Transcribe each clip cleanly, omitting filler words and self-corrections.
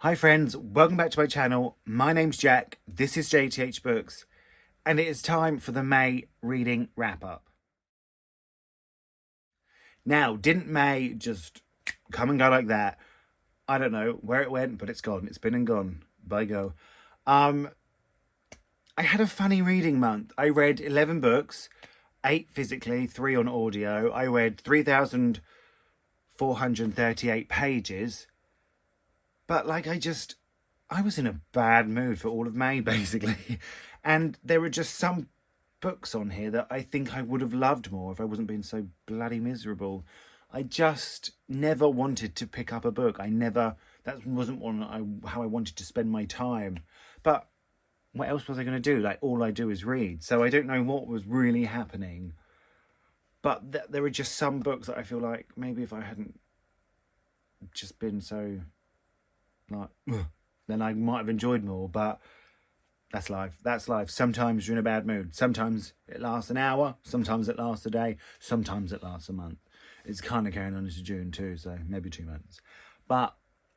Hi friends, welcome back to my channel. My name's Jack, this is Jthbooks, and it is time for the May reading wrap-up. Now, didn't May just come and go like that? I don't know where it went, but it's gone. It's been and gone. Bye go. I had a funny reading month. I read 11 books, 8 physically, 3 on audio. I read 3,438 pages. But I was in a bad mood for all of May, basically. And there were just some books on here that I think I would have loved more if I wasn't being so bloody miserable. I just never wanted to pick up a book. That wasn't how I wanted to spend my time. But what else was I going to do? All I do is read. So I don't know what was really happening. But there were just some books that I feel like maybe if I hadn't just been so then I might have enjoyed more, but that's life. Sometimes you're in a bad mood. Sometimes it lasts an hour, sometimes it lasts a day, sometimes it lasts a month. It's kind of carrying on into June too, so maybe 2 months. But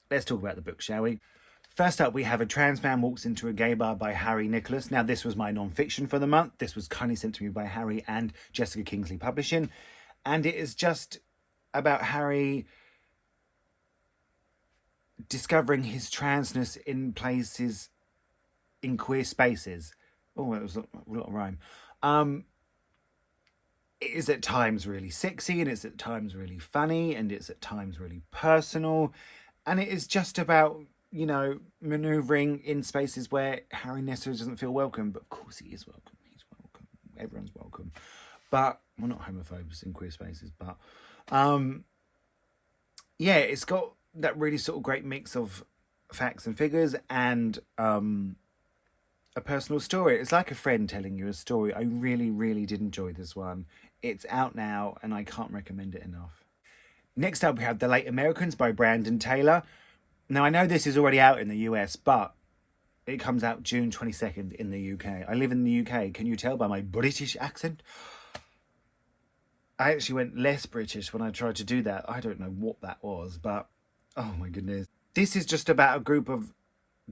let's talk about the book, shall we? First up, we have A Trans Man Walks into a Gay Bar by Harry Nicholas. Now, this was my non-fiction for the month. This was kindly sent to me by Harry and Jessica Kingsley Publishing. And it is just about Harry discovering his transness in queer spaces. Oh, that was a lot of rhyme. It is at times really sexy, and it's at times really funny, and it's at times really personal. And it is just about, manoeuvring in spaces where Harry necessarily doesn't feel welcome. But of course he is welcome. He's welcome. Everyone's welcome. But we're not homophobes in queer spaces. But yeah, it's got that really sort of great mix of facts and figures and a personal story. It's like a friend telling you a story. I really, really did enjoy this one. It's out now and I can't recommend it enough. Next up, we have The Late Americans by Brandon Taylor. Now, I know this is already out in the US, but it comes out June 22nd in the UK. I live in the UK. Can you tell by my British accent? I actually went less British when I tried to do that. I don't know what that was, but oh my goodness. This is just about a group of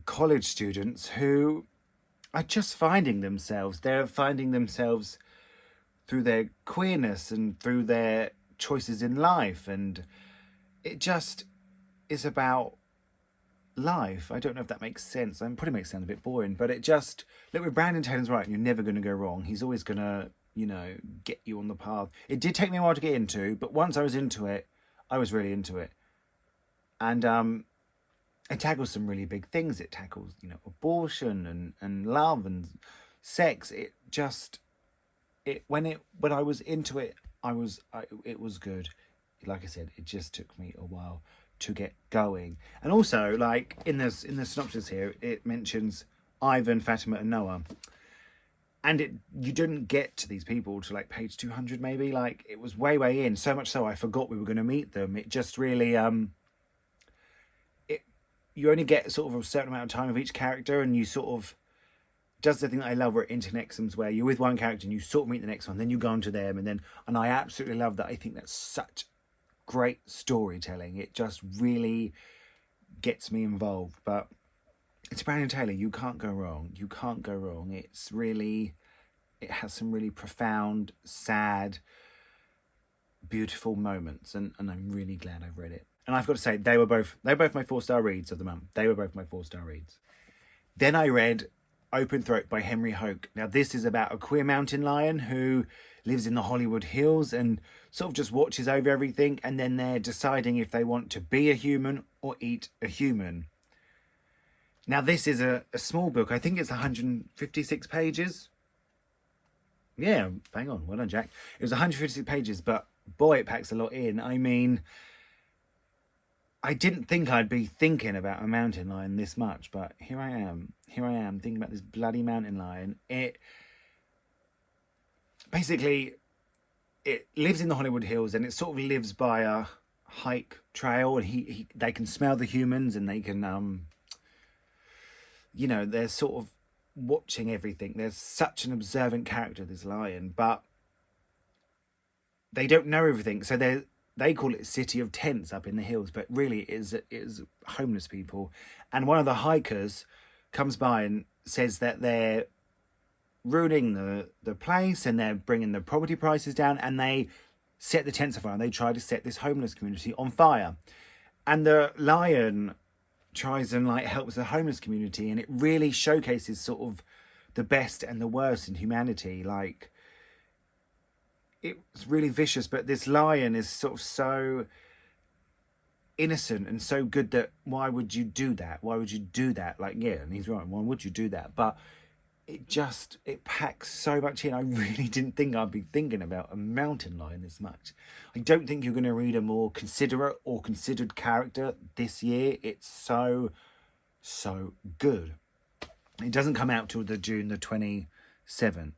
college students who are just finding themselves. They're finding themselves through their queerness and through their choices in life. And it just is about life. I don't know if that makes sense. I'm probably makes it sound a bit boring, but look, with Brandon Taylor's right. You're never going to go wrong. He's always going to, get you on the path. It did take me a while to get into, but once I was into it, I was really into it. And it tackles some really big things. It tackles, abortion and love and sex. When I was into it, it was good. Like I said, it just took me a while to get going. And also, in the synopsis here, it mentions Ivan, Fatima, and Noah. And you didn't get to these people to page 200 maybe. It was way in. So much so I forgot we were going to meet them. It just really you only get sort of a certain amount of time of each character, and you sort of does the thing that I love where it interconnects, where you're with one character and you sort of meet the next one, then you go on to them, and I absolutely love that. I think that's such great storytelling. It just really gets me involved. But it's Brandon Taylor. You can't go wrong. You can't go wrong. It has some really profound, sad, beautiful moments, and I'm really glad I've read it. And I've got to say, they were both my 4-star reads of the month. They were both my 4-star reads. Then I read Open Throat by Henry Hoke. Now, this is about a queer mountain lion who lives in the Hollywood Hills and sort of just watches over everything, and then they're deciding if they want to be a human or eat a human. Now, this is a small book. I think it's 156 pages. Yeah, bang on. Well done, Jack. It was 156 pages, but boy, it packs a lot in. I mean, I didn't think I'd be thinking about a mountain lion this much, but here I am thinking about this bloody mountain lion. It lives in the Hollywood Hills, and it sort of lives by a hike trail, and they can smell the humans, and they can they're sort of watching everything. There's such an observant character, this lion, but they don't know everything, so they call it City of Tents up in the hills, but really it is homeless people. And one of the hikers comes by and says that they're ruining the place and they're bringing the property prices down, and they set the tents on fire and they try to set this homeless community on fire. And the lion tries and like helps the homeless community, and it really showcases sort of the best and the worst in humanity. Like, it's really vicious, but this lion is sort of so innocent and so good that why would you do that? Why would you do that? Like, yeah, and he's right, why would you do that? But it packs so much in. I really didn't think I'd be thinking about a mountain lion this much. I don't think you're going to read a more considerate or considered character this year. It's so good. It doesn't come out till June the 27th.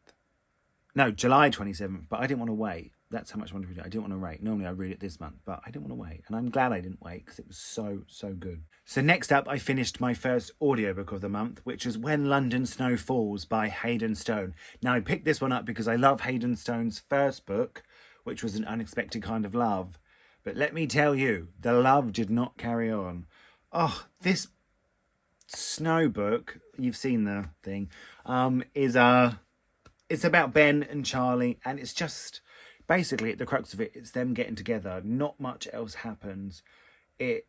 No, July 27th, but I didn't want to wait. That's how much I wanted to read it. I didn't want to wait. Normally I read it this month, but I didn't want to wait. And I'm glad I didn't wait because it was so good. So next up, I finished my first audiobook of the month, which is When London Snow Falls by Hayden Stone. Now, I picked this one up because I love Hayden Stone's first book, which was An Unexpected Kind of Love. But let me tell you, the love did not carry on. Oh, this snow book, you've seen the thing, it's about Ben and Charlie, and it's just... basically, at the crux of it, it's them getting together. Not much else happens. It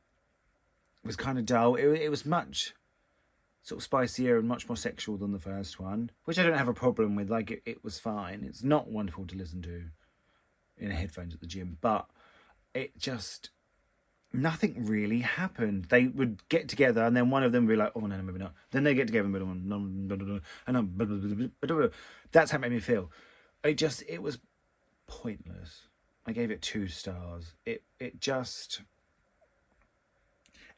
was kind of dull. It was much sort of spicier and much more sexual than the first one, which I don't have a problem with. Like, it was fine. It's not wonderful to listen to in headphones at the gym, but it just... nothing really happened. They would get together, and then one of them would be like, oh, no, maybe not. Then they get together, and that's how it made me feel. It was pointless. I gave it 2 stars. It just...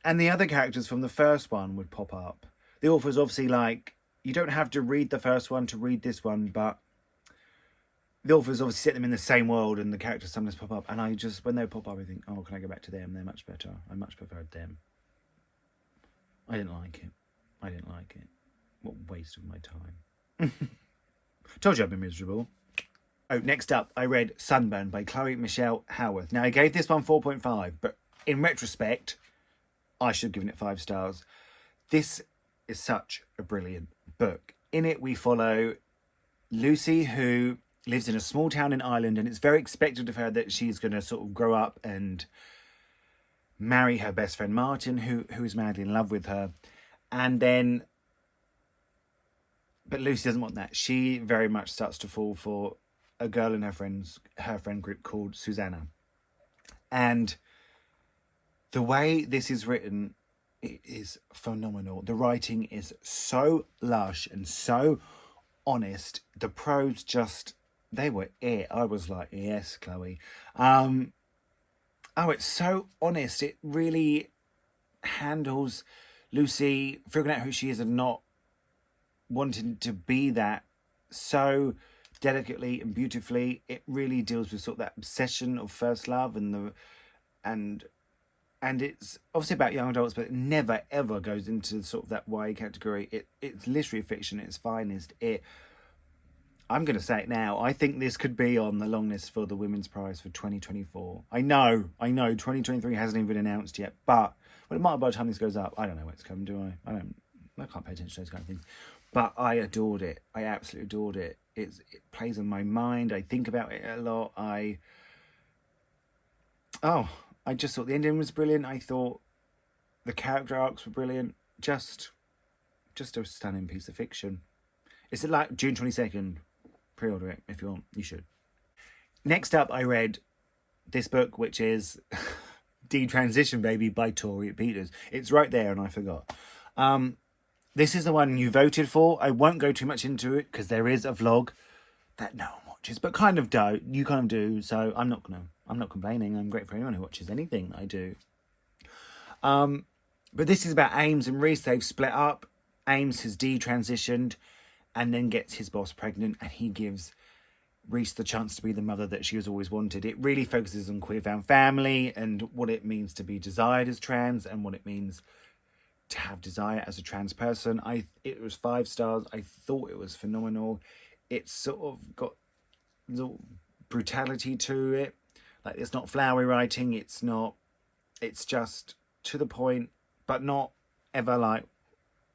and the other characters from the first one would pop up. The author's obviously like, you don't have to read the first one to read this one, but the author's obviously set them in the same world, and the characters sometimes pop up, and I just, when they pop up, I think, oh, can I go back to them? They're much better. I much preferred them. I didn't like it. What a waste of my time. Told you I've been miserable. Oh, next up, I read Sunburn by Chloe Michelle Howarth. Now, I gave this one 4.5, but in retrospect, I should have given it 5 stars. This is such a brilliant book. In it, we follow Lucy, who lives in a small town in Ireland, and it's very expected of her that she's going to sort of grow up and marry her best friend Martin, who is madly in love with her. And then... but Lucy doesn't want that. She very much starts to fall for a girl in her friend group called Susanna. And the way this is written, it is phenomenal. The writing is so lush and so honest. The prose just, they were it. I was like, yes, Chloe. It's so honest. It really handles Lucy figuring out who she is and not wanting to be that so delicately and beautifully. It really deals with sort of that obsession of first love and it's obviously about young adults, but it never ever goes into sort of that YA category. It's literary fiction at its finest. I'm going to say it now. I think this could be on the long list for the Women's Prize for 2024. I know 2023 hasn't even been announced yet, but it might by the time this goes up. I don't know what's coming, do I? I can't pay attention to those kind of things. But I adored it. I absolutely adored it. It plays on my mind. I think about it a lot. I just thought the ending was brilliant. I thought the character arcs were brilliant. Just a stunning piece of fiction. It's like June 22nd. Pre-order it if you want. You should. Next up, I read this book, which is Detransition Baby by Tori Peters. It's right there, and I forgot. This is the one you voted for. I won't go too much into it because there is a vlog that no one watches, but kind of do. You kind of do, so I'm not complaining. I'm grateful for anyone who watches anything I do. But this is about Ames and Reese. They've split up. Ames has detransitioned and then gets his boss pregnant, and he gives Reese the chance to be the mother that she has always wanted. It really focuses on queer found family and what it means to be desired as trans and what it means to have desire as a trans person. It was 5 stars. I thought it was phenomenal. It's sort of got little brutality to it. Like, it's not flowery writing. It's just to the point, but not ever like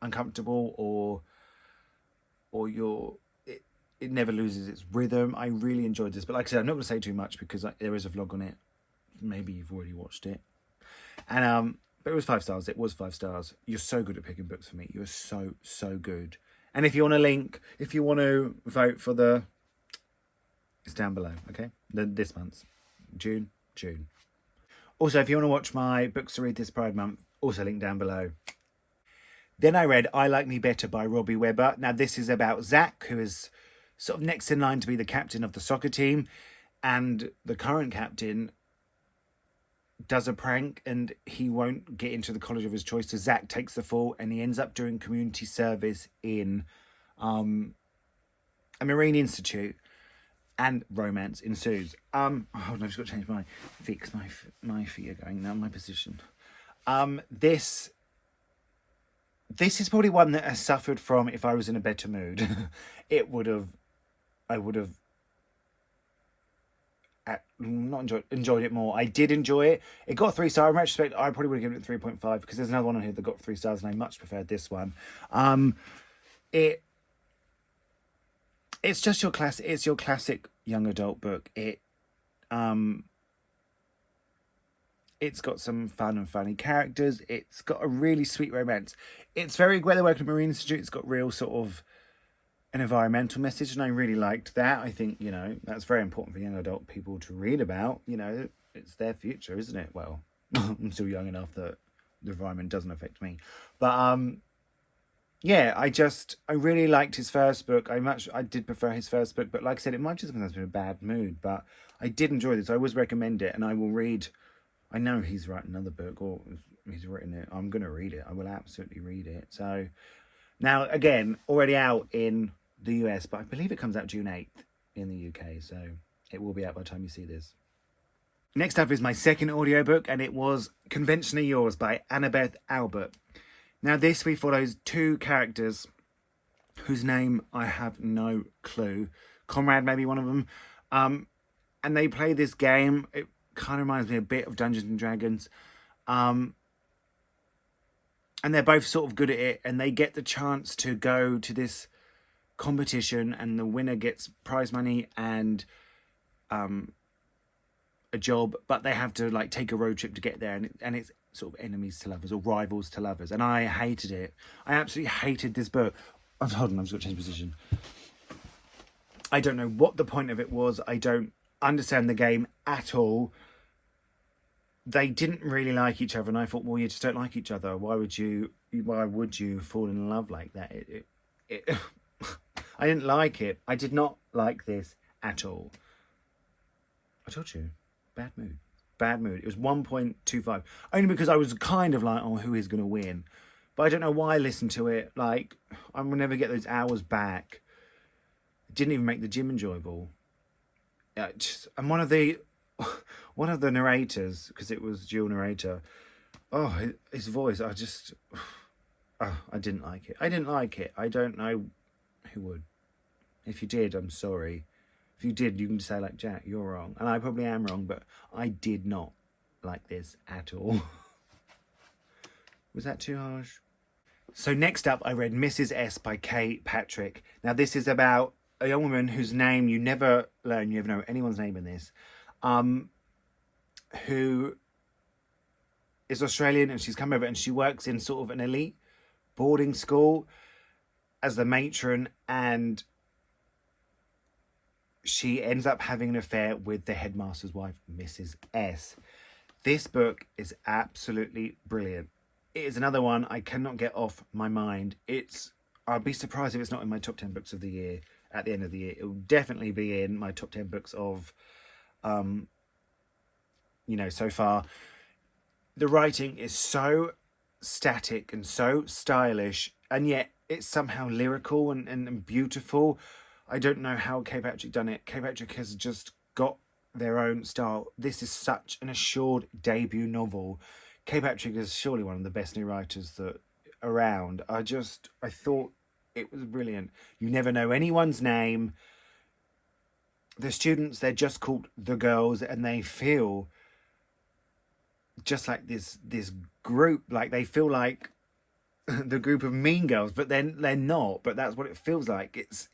uncomfortable or it never loses its rhythm. I really enjoyed this, but like I said, I'm not going to say too much because there is a vlog on it. Maybe you've already watched it. And but it was 5 stars. It was 5 stars. You're so good at picking books for me. You're so good. And if you want a link, if you want to vote for it's down below. Okay, this month's June. Also, if you want to watch my books to read this Pride Month, also link down below. Then I read I Like Me Better by Robbie Webber. Now, this is about Zach, who is sort of next in line to be the captain of the soccer team. And the current captain does a prank and he won't get into the college of his choice. So Zach takes the fall and he ends up doing community service in a marine institute. And romance ensues. Hold on, I've just got to change my feet because my feet are going down my position. This is probably one that has suffered from, if I was in a better mood, I would have not enjoyed it more. I did enjoy it. It got 3 stars. In retrospect, I probably would have given it 3.5 because there's another one on here that got 3 stars and I much preferred this one. It's just your classic. It's your classic young adult book. It's got some fun and funny characters. It's got a really sweet romance. It's very where they work at a marine institute. It's got real sort of an environmental message, and I really liked that. I think, you know, that's very important for young adult people to read about. You know, it's their future, isn't it? Well, I'm still young enough that the environment doesn't affect me, but yeah, I really liked his first book. I did prefer his first book, but like I said, it might just because I was in a bad mood, but I did enjoy this. I always recommend it, and I will read. I know he's writing another book, or he's written it. I'm going to read it. I will absolutely read it. So now, again, already out in the US, but I believe it comes out June 8th in the UK, so it will be out by the time you see this. Next up is my second audiobook, and it was Conventionally Yours by Annabeth Albert. Now, this we follows 2 characters whose name I have no clue. Conrad, maybe one of them. And they play this game. It kind of reminds me a bit of Dungeons and Dragons. And they're both sort of good at it. And they get the chance to go to this competition. And the winner gets prize money and a job. But they have to like take a road trip to get there. And it's sort of enemies to lovers or rivals to lovers, and I hated it. I absolutely hated this book. Hold on, I've just got to change position. I don't know what the point of it was. I don't understand the game at all. They didn't really like each other, and I thought, well, you just don't like each other. Why would you fall in love like that? I didn't like it. I did not like this at all. I told you, bad mood. It was 1.25. Only because I was kind of like, oh, who is going to win? But I don't know why I listened to it. Like, I will never get those hours back. It didn't even make the gym enjoyable. And one of the narrators, because it was dual narrator, his voice, I didn't like it. I don't know who would. If you did, I'm sorry. If you did, you can just say, like, Jack, you're wrong. And I probably am wrong, but I did not like this at all. Was that too harsh? So next up, I read Mrs. S by Kay Patrick. Now, this is about a young woman whose name you never know anyone's name in this, who is Australian, and she's come over and she works in sort of an elite boarding school as the matron, and she ends up having an affair with the headmaster's wife, Mrs. S. This book is absolutely brilliant. It is another one I cannot get off my mind. I'll be surprised if it's not in my top 10 books of the year at the end of the year. It will definitely be in my top 10 books of, so far. The writing is so static and so stylish, and yet it's somehow lyrical and beautiful. I don't know how Kay Patrick done it. Kay Patrick has just got their own style. This is such an assured debut novel. Kay Patrick is surely one of the best new writers that around. I thought it was brilliant. You never know anyone's name. the students, they're just called the girls, and they feel just like this group, like they feel like the group of mean girls, but then they're not, but that's what it feels like. It's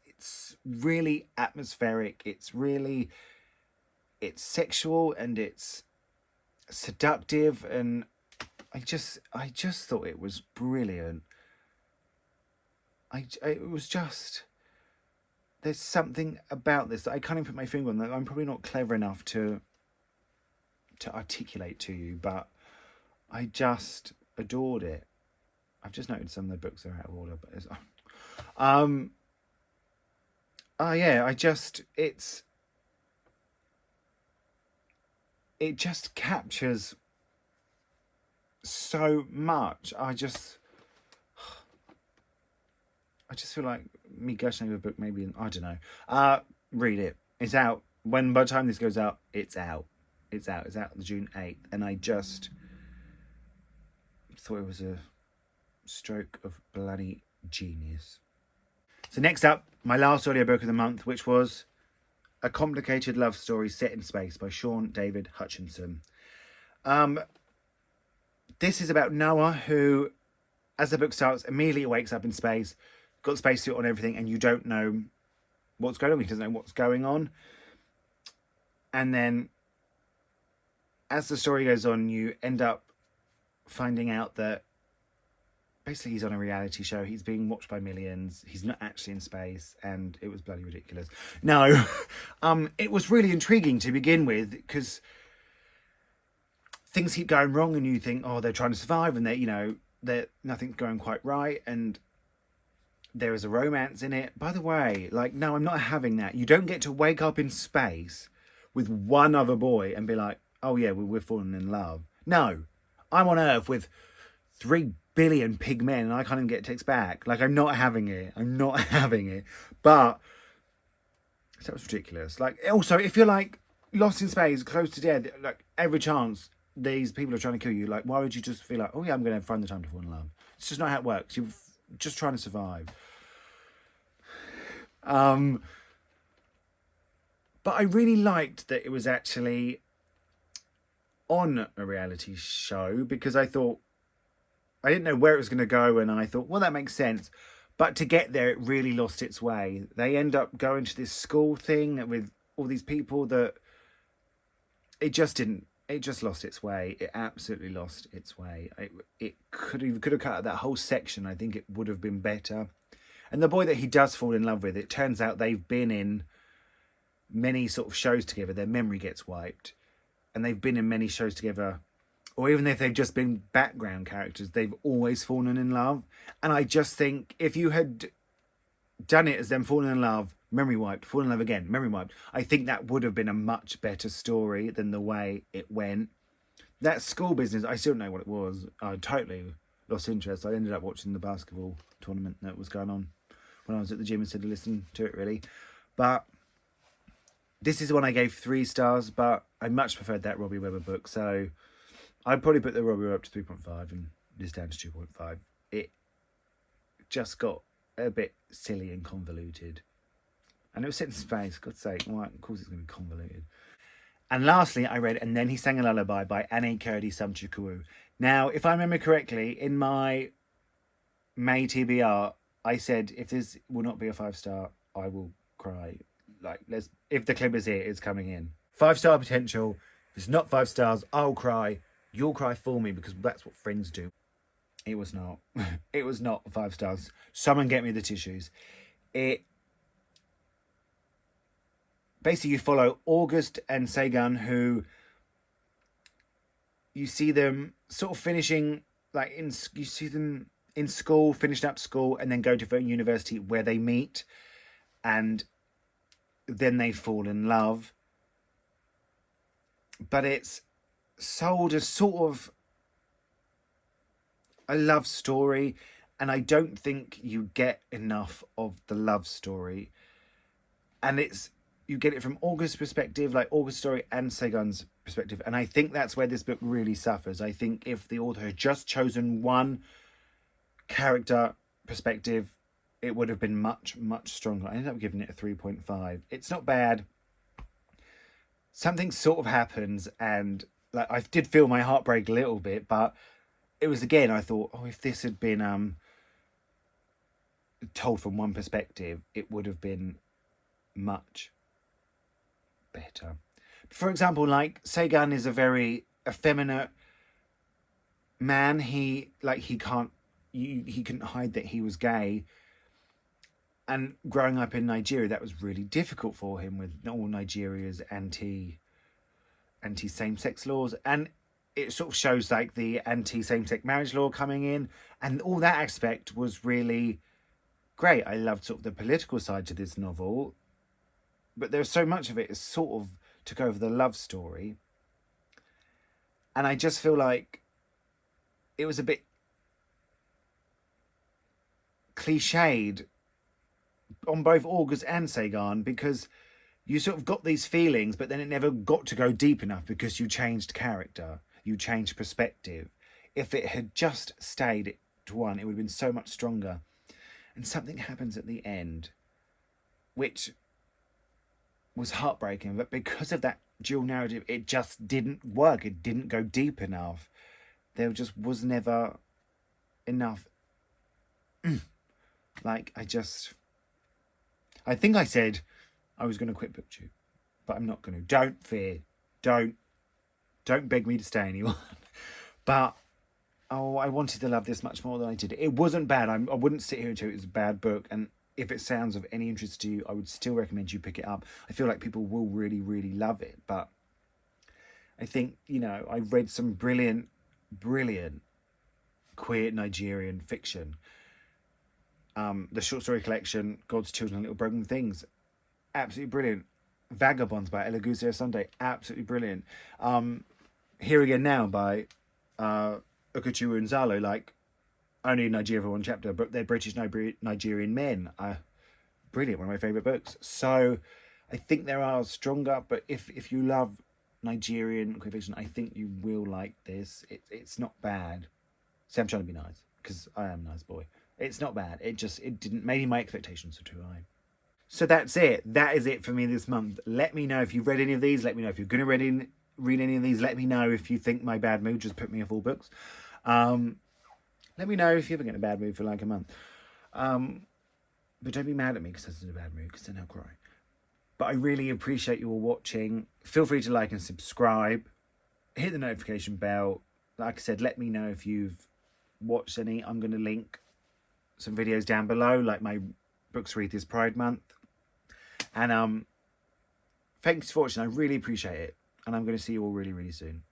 really atmospheric, it's sexual, and it's seductive, and I just thought it was brilliant. It was just, there's something about this that I can't even put my finger on, that I'm probably not clever enough to articulate to you, but I just adored it. I've just noted some of the books are out of order, but it's, it just captures so much. I just feel like me gushing over a book, maybe, I don't know. Read it. It's out. By the time this goes out, it's out. It's out June 8th. And I just thought it was a stroke of bloody genius. So next up, my last audiobook of the month, which was A Complicated Love Story Set in Space by Sean David Hutchinson. This is about Noah, who, as the book starts, immediately wakes up in space, got the spacesuit on, everything, and you don't know what's going on. He doesn't know what's going on. And then, as the story goes on, you end up finding out that basically he's on a reality show. He's being watched by millions. He's not actually in space, and it was bloody ridiculous. No, it was really intriguing to begin with, because things keep going wrong, and you think, oh, they're trying to survive, and they're nothing's going quite right, and there is a romance in it. By the way, like, no, I'm not having that. You don't get to wake up in space with one other boy and be like, oh yeah, we're falling in love. No, I'm on Earth with 3 billion pig men, and I can't even get text back. Like, I'm not having it. But that was ridiculous. Like, also, if you're like lost in space, close to death, like, every chance these people are trying to kill you, like, why would you just feel like, oh yeah, I'm going to find the time to fall in love? It's just not how it works. You're just trying to survive. But I really liked that it was actually on a reality show, because I thought, I didn't know where it was going to go, and I thought, well, that makes sense. But to get there, it really lost its way. They end up going to this school thing with all these people that it just lost its way. It absolutely lost its way. It could have cut out that whole section. I think it would have been better. And the boy that he does fall in love with, it turns out they've been in many sort of shows together. Their memory gets wiped, and they've been in many shows together. Or even if they've just been background characters, they've always fallen in love. And I just think if you had done it as them falling in love, memory wiped, falling in love again, memory wiped, I think that would have been a much better story than the way it went. That school business, I still don't know what it was. I totally lost interest. I ended up watching the basketball tournament that was going on when I was at the gym instead of listening to it, really. But this is one I gave 3 stars, but I much preferred that Robbie Webber book. So I'd probably put the Robbie Webber up to 3.5 and this down to 2.5. It just got a bit silly and convoluted. And it was set in space, God's sake. Well, of course it's going to be convoluted. And lastly, I read And Then He Sang a Lullaby by Annie Kurdi Samchukwu. Now, if I remember correctly, in my May TBR, I said, if this will not be a 5-star, I will cry. Like, if the clip is here, it's coming in. 5-star potential. If it's not 5 stars, I'll cry. You'll cry for me, because that's what friends do. It was not. It was not 5 stars. Someone get me the tissues. Basically, you follow August and Sagan, who you see them sort of finishing, like, you see them in school, finishing up school, and then go to university where they meet, and then they fall in love. But it's sold as sort of a love story, and I don't think you get enough of the love story. And you get it from August's perspective, like August's story, and Sagan's perspective. And I think that's where this book really suffers. I think if the author had just chosen one character perspective, it would have been much, much stronger. I ended up giving it a 3.5. It's not bad. something sort of happens, and like I did feel my heart break a little bit, but it was, again, I thought, oh, if this had been told from one perspective, it would have been much better. For example, like Sagan is a very effeminate man. He couldn't hide that he was gay, and growing up in Nigeria, that was really difficult for him, with all Nigeria's anti same-sex laws. And it sort of shows like the anti same-sex marriage law coming in, and all that aspect was really great. I loved sort of the political side to this novel, but there's so much of it is sort of took over the love story, and I just feel like it was a bit cliched on both August and Sagan, because you sort of got these feelings, but then it never got to go deep enough because you changed character, you changed perspective. If it had just stayed to one, it would have been so much stronger. And something happens at the end, which was heartbreaking, but because of that dual narrative, it just didn't work. It didn't go deep enough. There just was never enough. Like, I think I said I was going to quit Booktube, but I'm not going to. Don't fear. Don't beg me to stay, anyone. But, I wanted to love this much more than I did. It wasn't bad. I wouldn't sit here and tell you it was a bad book. And if it sounds of any interest to you, I would still recommend you pick it up. I feel like people will really, really love it. But I think, I read some brilliant queer Nigerian fiction. The short story collection, God's Children and Little Broken Things, absolutely brilliant. Vagabonds by Elagusia Sunday, absolutely brilliant. Here Again Now by Okechukwu Nzalo, like, only in Nigeria for one chapter, but they're British Nigerian men. Brilliant, one of my favourite books. So I think there are stronger, but if you love Nigerian queer fiction, I think you will like this. It's not bad. See, I'm trying to be nice, because I am a nice boy. It's not bad. It didn't, maybe my expectations were too high. So that's it. That is it for me this month. Let me know if you've read any of these. Let me know if you're going to read any of these. Let me know if you think my bad mood just put me off all books. Let me know if you're ever getting a bad mood for like a month. But don't be mad at me because this is a bad mood, because then I'll cry. But I really appreciate you all watching. Feel free to like and subscribe. Hit the notification bell. Like I said, let me know if you've watched any. I'm going to link some videos down below, like my Books Read this Pride Month. And thanks for watching. I really appreciate it. And I'm going to see you all really, really soon.